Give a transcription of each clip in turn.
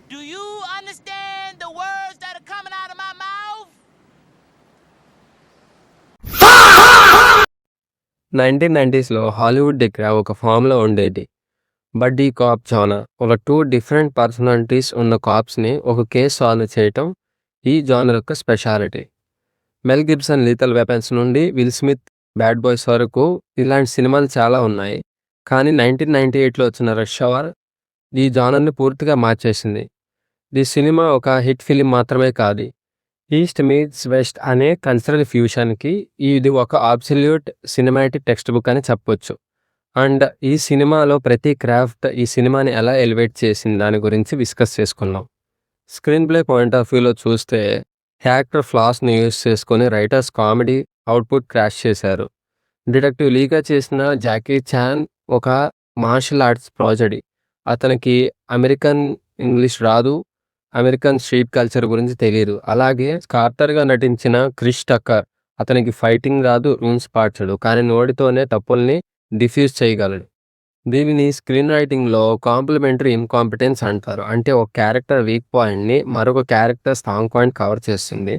Do you understand the words that are coming out of my mouth? 1990స్‌లో Hollywood దగ్గర ఒక formula ఉండేది. బడ్డీ కాప్ జానర్. ఒక 2 డిఫరెంట్ పర్సనాలిటీస్ ఉన్న కాప్స్‌ని ఒక కేస్ సాల్వ్ చేయటం ఈ జానర్ యొక్క స్పెషాలిటీ. మెల్ గిబ్సన్ 'లీథల్ వెపన్స్' నుండి విల్ స్మిత్ 'బ్యాడ్ బాయ్స్' వరకు ఇలాంటి సినిమాలు చాలా ఉన్నాయి. కానీ 1998లో వచ్చిన 'రష్ అవర్' ఈ జానర్‌ని పూర్తిగా మార్చేసింది. ఈ సినిమా ఒక హిట్ ఫిల్మ్ మాత్రమే కాదు. ఈస్ట్ మీట్స్ వెస్ట్ అనే కల్చరల్ ఫ్యూషన్‌కి ఇది ఒక అబ్సల్యూట్ సినిమాటిక్ టెక్స్ట్ బుక్ అని చెప్పొచ్చు. అండ్ ఈ సినిమాలో ప్రతి క్రాఫ్ట్ ఈ సినిమాని ఎలా ఎలివేట్ చేసింది దాని గురించి డిస్కస్ చేసుకుందాం. స్క్రీన్ ప్లే పాయింట్ ఆఫ్ వ్యూలో చూస్తే క్యారెక్టర్ ఫ్లాస్‌ని యూజ్ చేసుకొని రైటర్స్ కామెడీ అవుట్‌పుట్ క్రాష్ చేశారు. డిటెక్టివ్ లీగా చేసిన జాకీ చాన్ ఒక మార్షల్ ఆర్ట్స్ ప్రాజెక్ట్. అతనికి అమెరికన్ ఇంగ్లీష్ రాదు, అమెరికన్ స్ట్రీట్ కల్చర్ గురించి తెలియదు. అలాగే కార్టర్గా నటించిన క్రిష్ టక్కర్, అతనికి ఫైటింగ్ రాదు, రూల్స్ పాటించడు, కానీ నోటితోనే తప్పుల్ని డిఫ్యూజ్ చేయగలడు. దీనిని స్క్రీన్ రైటింగ్లో కాంప్లిమెంటరీ ఇన్కాంపిటెన్స్ అంటారు. అంటే ఒక క్యారెక్టర్ వీక్ పాయింట్ని మరొక క్యారెక్టర్ స్ట్రాంగ్ పాయింట్ కవర్ చేస్తుంది.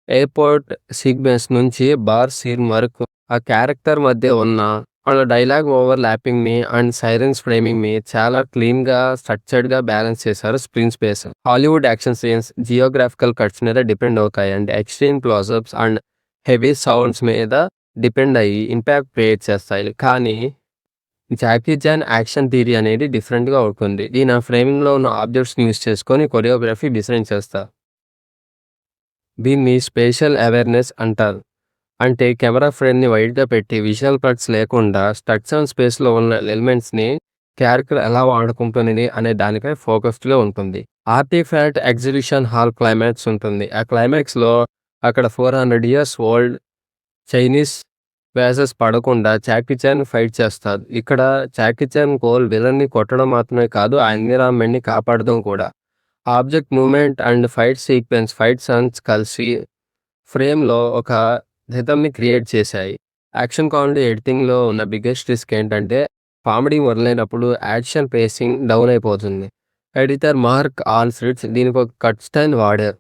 ఎయిర్పోర్ట్ సీక్వెన్స్ నుంచి బార్ సీన్ వరకు ఆ క్యారెక్టర్ మధ్య ఉన్న వాళ్ళ డైలాగ్ ఓవర్ ల్యాపింగ్ని అండ్ సైరన్స్ ఫ్రేమింగ్ని చాలా క్లీన్గా స్ట్రక్చర్డ్గా బ్యాలెన్స్ చేశారు screen space. Hollywood action scenes geographical cuts మీద డిపెండ్ అవుతాయి and extreme close-ups and heavy sounds మీద డిపెండ్ అయ్యి ఇంపాక్ట్ క్రియేట్ చేస్తాయి. కానీ జాకీ చాన్ యాక్షన్ థియరీ అనేది డిఫరెంట్గా ఉంటుంది. ఈయన ఫ్రేమింగ్లో ఉన్న ఆబ్జెక్ట్స్ని యూజ్ చేసుకొని కొరియోగ్రఫీ డిజైన్ చేస్తారు. దీన్ని స్పేషియల్ అవేర్నెస్ అంటారు. అంటే కెమెరా ఫ్రేమ్ని వైడ్గా పెట్టి విజువల్ కట్స్ లేకుండా స్ట్రక్చర్ స్పేస్లో ఉన్న ఎలిమెంట్స్ని క్యారెక్టర్ ఎలా వాడుకుంటుంది అనే దానిపై ఫోకస్డ్గా ఉంటుంది. ఆర్టిఫాక్ట్ ఎగ్జిబిషన్ హాల్ క్లైమాక్స్ ఉంటుంది. ఆ క్లైమాక్స్లో అక్కడ 400 years ఓల్డ్ చైనీస్ వేసెస్ పడకుండా జాకీ చాన్ ఫైట్ చేస్తారు. ఇక్కడ జాకీ చాన్ గోల్ విలన్ని కొట్టడం మాత్రమే కాదు, ఆ ఎన్విరాన్మెంట్ని కాపాడడం కూడా. Object movement and fight sequence, fight Sons కలిసి ఫ్రేమ్లో ఒక రిథమ్ని క్రియేట్ చేశాయి. యాక్షన్ కామెడీ ఎడిటింగ్లో ఉన్న బిగ్గెస్ట్ రిస్క్ ఏంటంటే కామెడీ మొదలైనప్పుడు యాక్షన్ పేసింగ్ డౌన్ అయిపోతుంది. ఎడిటర్ మార్క్ ఆల్ఫ్రిడ్స్ దీనికి ఒక కట్ స్టైల్ వాడారు.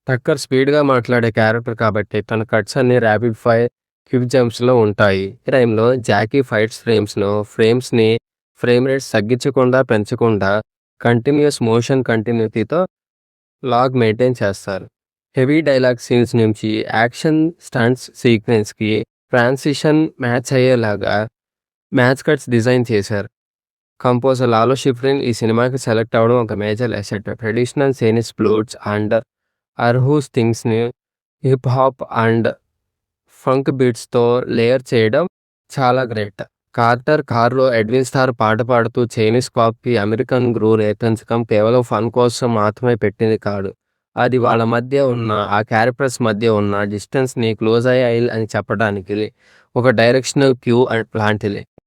టక్కర్ స్పీడ్గా మాట్లాడే క్యారెక్టర్ కాబట్టి తన కట్స్ అన్ని ర్యాపిడ్ ఫైర్ క్విక్ జంప్స్లో ఉంటాయి. ఈ టైంలో జాకీ ఫైట్స్ ఫ్రేమ్స్ని ఫ్రేమ్ రేట్స్ తగ్గించకుండా పెంచకుండా కంటిన్యూస్ మోషన్ కంటిన్యూటీతో లాగ్ మెయింటైన్ చేస్తారు. హెవీ డైలాగ్ సీన్స్ నుంచి యాక్షన్ స్టంట్స్ సీక్వెన్స్కి ట్రాన్సిషన్ మ్యాచ్ అయ్యేలాగా మ్యాచ్ కట్స్ డిజైన్ చేశారు. కంపోజర్ లాలో షిఫ్రిన్ ఈ సినిమాకి సెలెక్ట్ అవ్వడం ఒక major asset. Traditional Chinese flutes and erhus థింగ్స్ని హిప్ హాప్ అండ్ ఫంక్ బీట్స్తో లేయర్ చేయడం చాలా గ్రేట్. కార్టర్ కార్లో ఎడ్విన్ స్టార్ పాట పాడుతూ చైనీస్ కాప్కి అమెరికన్ గ్రూ రేపించడం కేవలం ఫన్ కోసం మాత్రమే పెట్టింది కాదు. అది వాళ్ళ మధ్య ఉన్న ఆ క్యారెక్టర్స్ మధ్య ఉన్న డిస్టెన్స్ని క్లోజ్ అయ్యాయి అని చెప్పడానికి ఒక డైరెక్షనల్ క్యూ అండ్ లాంటిది.